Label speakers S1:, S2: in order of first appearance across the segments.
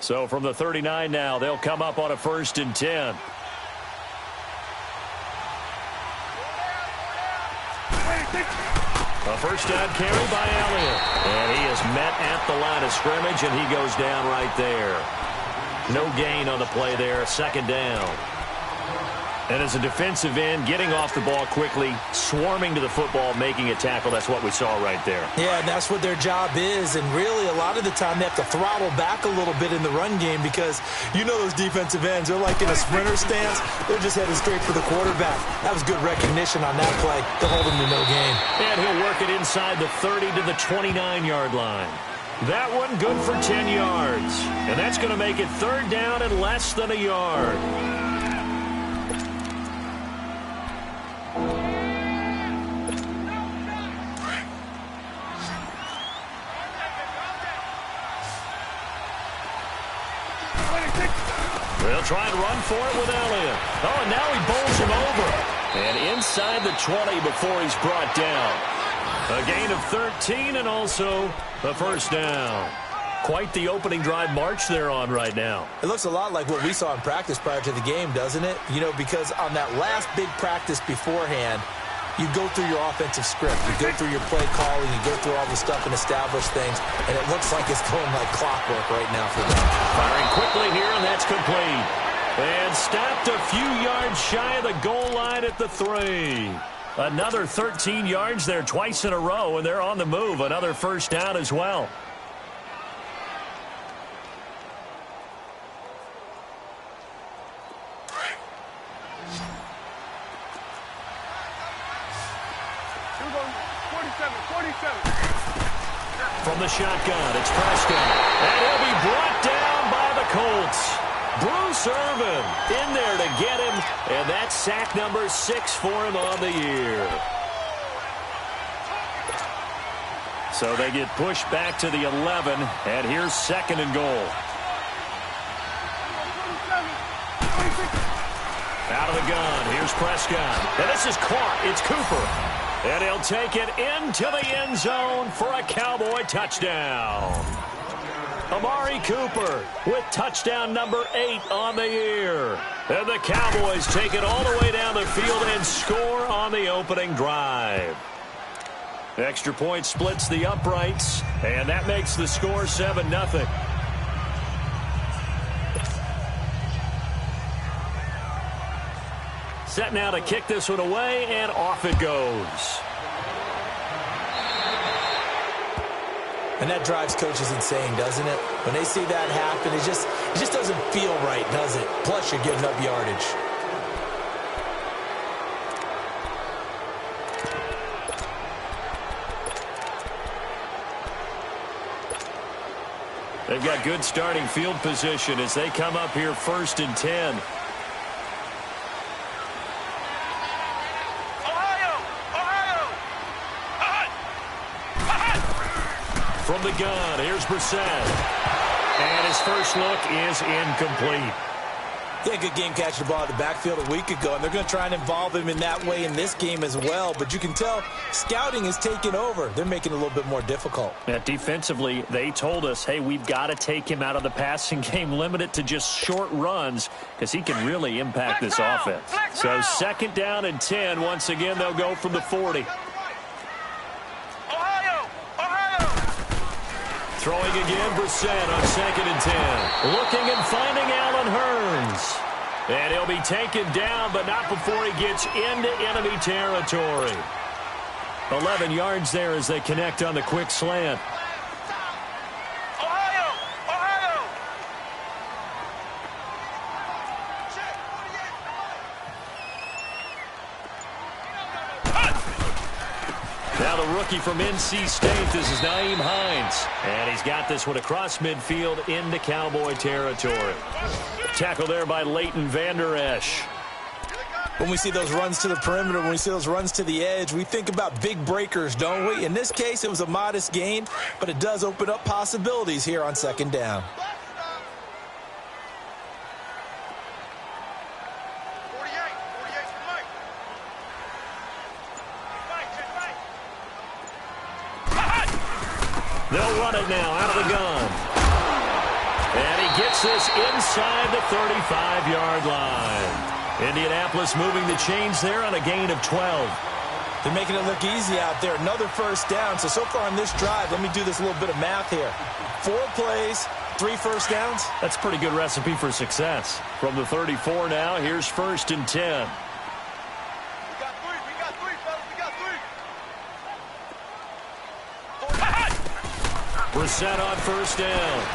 S1: So from the 39 now, they'll come up on a 1st and 10. A first down carry by Elliott. And he is met at the line of scrimmage, and he goes down right there. No gain on the play there, 2nd down. And as a defensive end, getting off the ball quickly, swarming to the football, making a tackle, that's what we saw right there.
S2: Yeah, and that's what their job is. And really, a lot of the time, they have to throttle back a little bit in the run game because you know those defensive ends, they're like in a sprinter stance. They're just headed straight for the quarterback. That was good recognition on that play to hold him to no gain.
S1: And he'll work it inside the 30 to the 29-yard line. That one good for 10 yards. And that's going to make it 3rd down and less than a yard. They'll try and run for it with Elliott. Oh, and now he bowls him over. And inside the 20 before he's brought down. A gain of 13 and also the 1st down. Quite the opening drive march they're on right now.
S2: It looks a lot like what we saw in practice prior to the game, doesn't it? You know, because on that last big practice beforehand, you go through your offensive script. You go through your play calling. You go through all the stuff and establish things. And it looks like it's going like clockwork right now for them.
S1: Firing quickly here, and that's complete. And stopped a few yards shy of the goal line at the 3. Another 13 yards there twice in a row, and they're on the move. Another 1st down as well. From the shotgun, it's Prescott. And he'll be brought down by the Colts. Bruce Irvin in there to get him. And that's sack number 6 for him on the year. So they get pushed back to the 11. And here's 2nd and goal. Out of the gun, here's Prescott. And this is caught. It's Cooper. And he'll take it into the end zone for a Cowboy touchdown. Amari Cooper with touchdown number 8 on the year. And the Cowboys take it all the way down the field and score on the opening drive. Extra point splits the uprights, and that makes the score 7-0. Set now to kick this one away, and off it goes.
S2: And that drives coaches insane, doesn't it? When they see that happen, it just doesn't feel right, does it? Plus, you're giving up yardage.
S1: They've got good starting field position as they come up here 1st and 10. From the gun, here's Brissett. And his first look is incomplete.
S2: He had a good game catching the ball at the backfield a week ago, and they're going to try and involve him in that way in this game as well. But you can tell scouting is taking over. They're making it a little bit more difficult.
S1: Yeah, defensively, they told us, hey, we've got to take him out of the passing game, limit it to just short runs, because he can really impact this offense. So 2nd down and 10. Once again, they'll go from the 40. Throwing again, Brissett on 2nd and 10. Looking and finding Allen Hurns. And he'll be taken down, but not before he gets into enemy territory. 11 yards there as they connect on the quick slant. Now the rookie from NC State, this is Nyheim Hines. And he's got this one across midfield into Cowboy territory. Tackle there by Leighton Vander Esch.
S2: When we see those runs to the perimeter, when we see those runs to the edge, we think about big breakers, don't we? In this case, it was a modest gain, but it does open up possibilities here on 2nd down. They'll run it now out of the gun. And he gets
S1: gets this inside the 35-yard line. Indianapolis moving the chains there on a gain of 12.
S2: They're making it look easy out there. Another first down. So far on this drive, let me do this little bit of math here. 4 plays, 3 first downs.
S1: That's a pretty good recipe for success. From the 34 now, here's 1st and 10. Brissett on 1st down.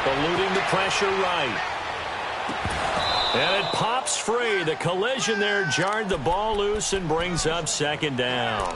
S1: Eluding the pressure right. And it pops free. The collision there jarred the ball loose and brings up 2nd down.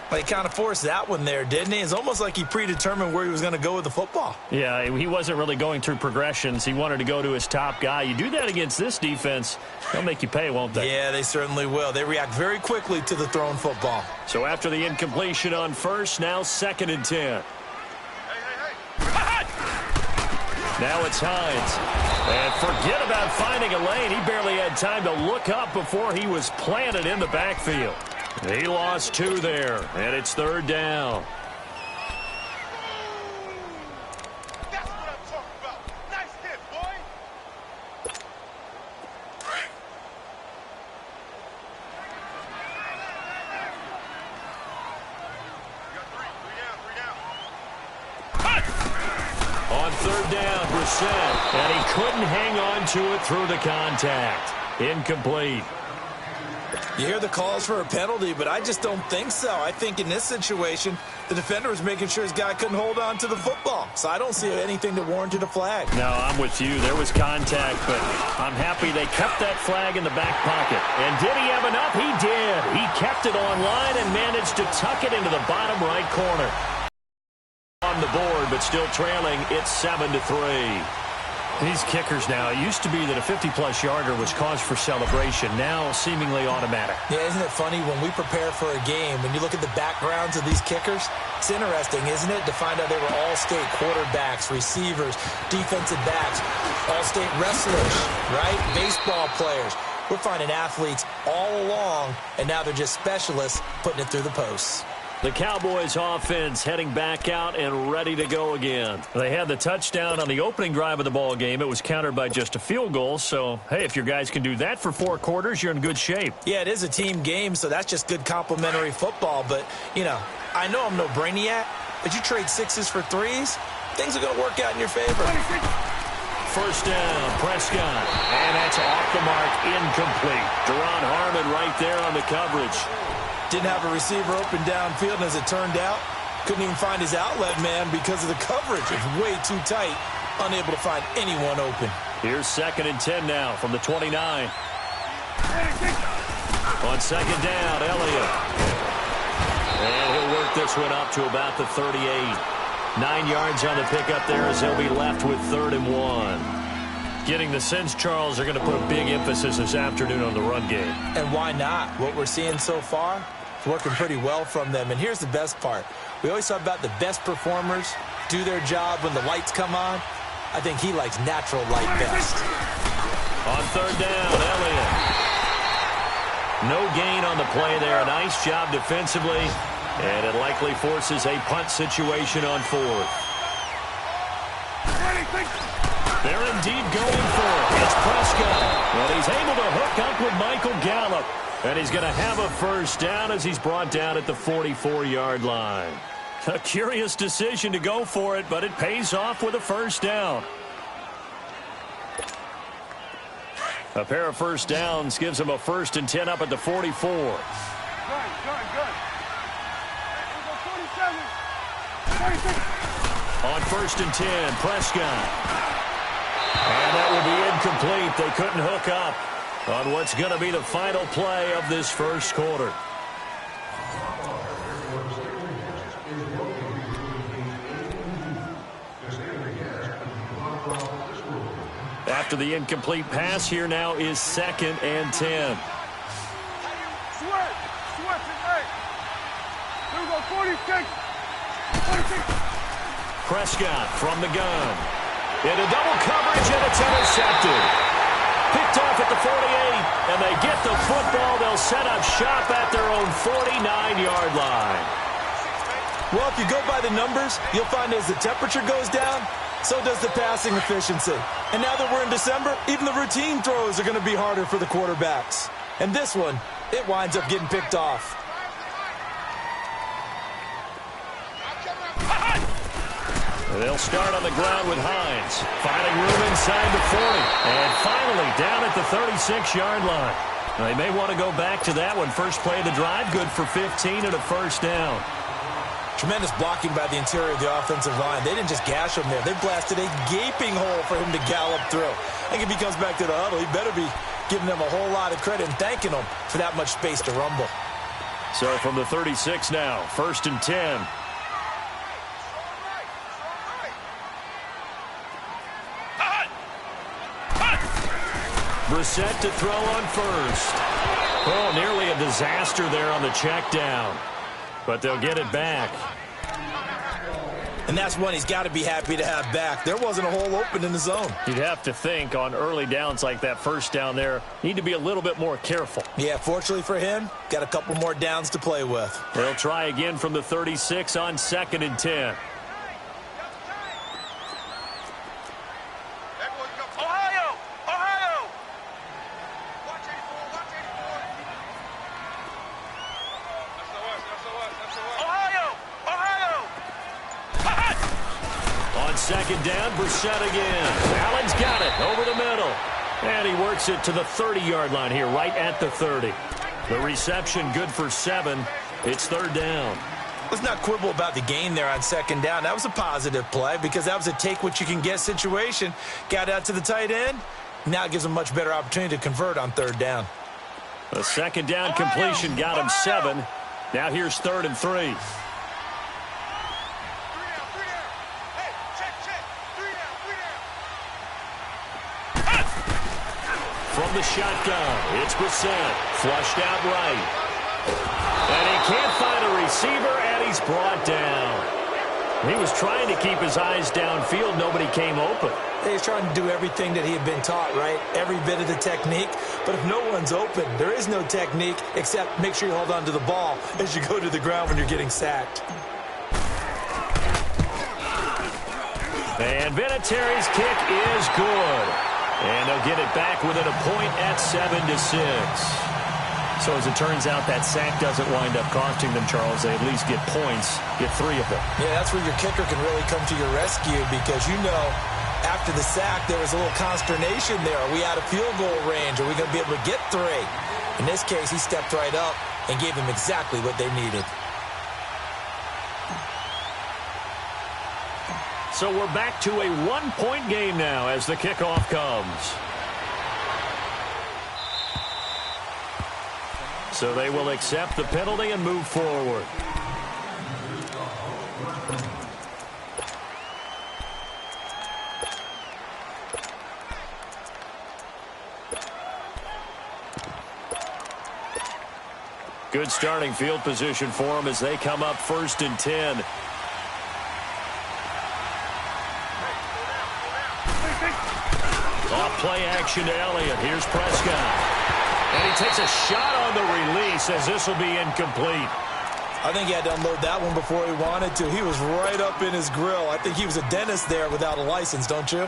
S2: Well, he kind of forced that one there, didn't he? It's almost like he predetermined where he was going to go with the football.
S1: Yeah, he wasn't really going through progressions. He wanted to go to his top guy. You do that against this defense, they'll make you pay, won't they?
S2: Yeah, they certainly will. They react very quickly to the thrown football.
S1: So after the incompletion on 1st, now 2nd and 10. Now it's Hines. And forget about finding a lane. He barely had time to look up before he was planted in the backfield. He lost 2 there, and it's 3rd down.
S3: That's what I'm talking about. Nice hit, boy.
S1: On 3rd down, Brissett, and he couldn't hang on to it through the contact. Incomplete.
S2: You hear the calls for a penalty, but I just don't think so. I think in this situation, the defender was making sure his guy couldn't hold on to the football. So I don't see anything that warranted a flag.
S1: No, I'm with you. There was contact, but I'm happy they kept that flag in the back pocket. And did he have enough? He did. He kept it on line and managed to tuck it into the bottom right corner. On the board, but still trailing, it's 7-3. These kickers now, it used to be that a 50-plus yarder was cause for celebration. Now seemingly automatic.
S2: Yeah, isn't it funny when we prepare for a game, when you look at the backgrounds of these kickers, it's interesting, isn't it, to find out they were all-state quarterbacks, receivers, defensive backs, all-state wrestlers, right? Baseball players. We're finding athletes all along, and now they're just specialists putting it through the posts.
S1: The Cowboys offense heading back out and ready to go again. They had the touchdown on the opening drive of the ball game. It was countered by just a field goal. So, hey, if your guys can do that for 4 quarters, you're in good shape.
S2: Yeah, it is a team game, so that's just good complimentary football. But, you know, I know I'm no brainiac, but you trade 6s for 3s, things are going to work out in your favor.
S1: 1st down, Prescott. And that's off the mark, incomplete. Deron Harmon right there on the coverage.
S2: Didn't have a receiver open downfield, and as it turned out, couldn't even find his outlet man because of the coverage. It's way too tight, unable to find anyone open.
S1: Here's 2nd and 10 now from the 29. On 2nd down, Elliott. And he'll work this one up to about the 38. 9 yards on the pickup there as he'll be left with 3rd and 1. Getting the sense, Charles, are going to put a big emphasis this afternoon on the run game.
S2: And why not? What we're seeing so far, it's working pretty well from them. And here's the best part. We always talk about the best performers do their job when the lights come on. I think he likes natural light best.
S1: On 3rd down, Elliott. No gain on the play there. Nice job defensively. And it likely forces a punt situation on 4th. They're indeed going for it. It's Prescott. Well, he's able to hook up with Michael Gallup. And he's going to have a 1st down as he's brought down at the 44-yard line. A curious decision to go for it, but it pays off with a 1st down. A pair of 1st downs gives him a 1st and 10 up at the 44.
S3: Good.
S1: On 1st and 10, Prescott. And that will be incomplete. They couldn't hook up on what's going to be the final play of this 1st quarter. After the incomplete pass, here now is 2nd and 10. Prescott from the gun. Into double coverage, and it's intercepted. Picked off at the 48, and they get the football. They'll set up shop at their own 49-yard line.
S2: Well, if you go by the numbers, you'll find as the temperature goes down, So does the passing efficiency. And now that we're in December, even the routine throws are going to be harder for the quarterbacks. And this one, it winds up getting picked off.
S1: They'll start on the ground with Hines. Finding room inside the 40. And finally down at the 36-yard line. They may want to go back to that one. First play of the drive, good for 15 and a first down.
S2: Tremendous blocking by the interior of the offensive line. They didn't just gash him there. They blasted a gaping hole for him to gallop through. I think if he comes back to the huddle, he better be giving them a whole lot of credit and thanking them for that much space to rumble.
S1: So from the 36 now, first and 10. Brissett to throw on first. Oh, nearly a disaster there on the check down. But they'll get it back.
S2: And that's one he's got to be happy to have back. There wasn't a hole open in the zone.
S1: You'd have to think on early downs like that first down there, need to be a little bit more careful.
S2: Yeah, fortunately for him, got a couple more downs to play with.
S1: They'll try again from the 36 on second and 10. Second down, Brissett again. Allen's got it over the middle. And he works it to the 30-yard line here, right at the 30. The reception good for 7. It's third down.
S2: Let's not quibble about the gain there on second down. That was a positive play because that was a take-what-you-can-get situation. Got out to the tight end. Now it gives him a much better opportunity to convert on third down.
S1: The second down completion got him 7. Now here's third and 3. From the shotgun, it's Brissett, flushed out right. And he can't find a receiver, and he's brought down. He was trying to keep his eyes downfield. Nobody came open.
S2: He's trying to do everything that he had been taught, right? Every bit of the technique. But if no one's open, there is no technique except make sure you hold on to the ball as you go to the ground when you're getting sacked.
S1: And Vinatieri's kick is good. And they'll get it back within a point at 7-6. So as it turns out, that sack doesn't wind up costing them, Charles. They at least get points, get 3 of them.
S2: Yeah, that's where your kicker can really come to your rescue because, you know, after the sack, there was a little consternation there. Are we out of field goal range? Are we going to be able to get 3? In this case, he stepped right up and gave them exactly what they needed.
S1: So we're back to a 1-point game now as the kickoff comes. So they will accept the penalty and move forward. Good starting field position for them as they come up first and 10. Play action to Elliott. Here's Prescott. And he takes a shot on the release as this will be incomplete.
S2: I think he had to unload that one before he wanted to. He was right up in his grill. I think he was a dentist there without a license, don't you?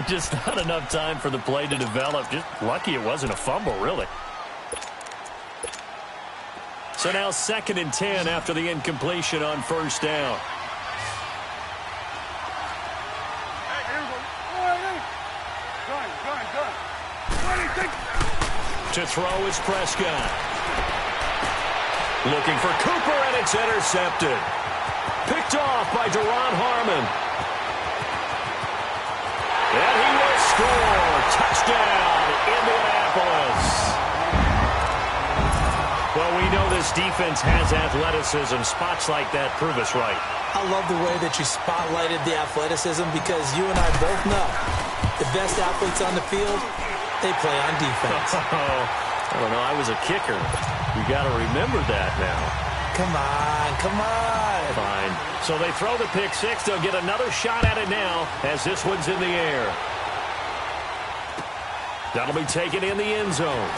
S1: Just not enough time for the play to develop. Just lucky it wasn't a fumble, really. So now second and 10 after the incompletion on first down. To throw is Prescott. Looking for Cooper, and it's intercepted. Picked off by Deron Harmon. And he will score. Touchdown, Indianapolis. Well, we know this defense has athleticism. Spots like that prove us right.
S2: I love the way that you spotlighted the athleticism because you and I both know the best athletes on the field, they play on defense.
S1: I don't know. I was a kicker. You got to remember that now.
S2: Come on, come on.
S1: Fine. So they throw the pick six. They'll get another shot at it now as this one's in the air. That'll be taken in the end zone.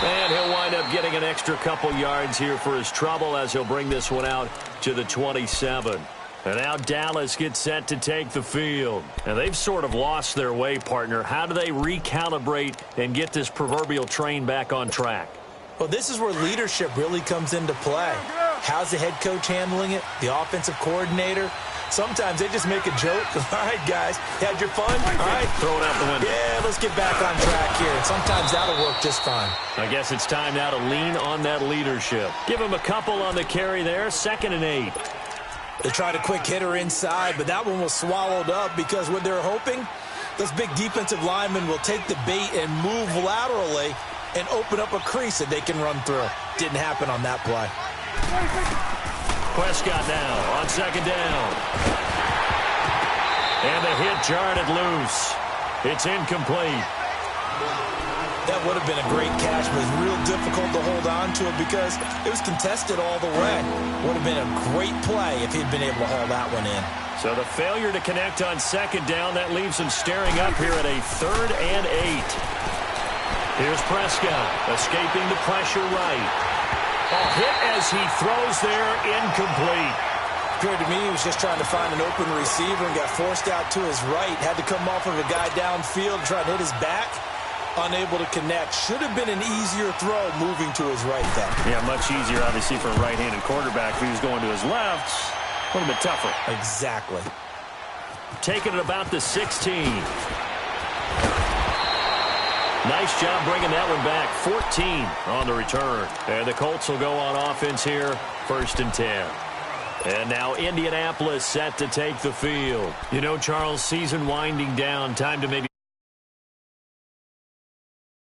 S1: And he'll wind up getting an extra couple yards here for his trouble as he'll bring this one out to the 27. And now Dallas gets set to take the field. And they've sort of lost their way, partner. How do they recalibrate and get this proverbial train back on track?
S2: Well, this is where leadership really comes into play. How's the head coach handling it? The offensive coordinator? Sometimes they just make a joke. All right, guys, had your fun? All right.
S1: Throw it out the window.
S2: Yeah, let's get back on track here. And sometimes that'll work just fine.
S1: I guess it's time now to lean on that leadership. Give him a couple on the carry there, 2nd and 8.
S2: They tried a quick hitter inside, but that one was swallowed up because what they're hoping, those big defensive linemen will take the bait and move laterally and open up a crease that they can run through. Didn't happen on that play.
S1: Prescott now on 2nd down. And the hit jarred it loose. It's incomplete.
S2: That would have been a great catch, but it's real difficult to hold on to it because it was contested all the way. Would have been a great play if he'd been able to haul that one in.
S1: So the failure to connect on 2nd down, that leaves him staring up here at a 3rd and 8. Here's Prescott, escaping the pressure right. A hit as he throws there, incomplete.
S2: Appeared to me he was just trying to find an open receiver and got forced out to his right. Had to come off of a guy downfield and try to hit his back. Unable to connect. Should have been an easier throw moving to his right then.
S1: Yeah, much easier, obviously, for a right-handed quarterback. If he was going to his left, a little bit tougher.
S2: Exactly.
S1: Taking it about the 16. Nice job bringing that one back. 14 on the return. And the Colts will go on offense here, 1st and 10. And now Indianapolis set to take the field. You know, Charles, season winding down. Time to maybe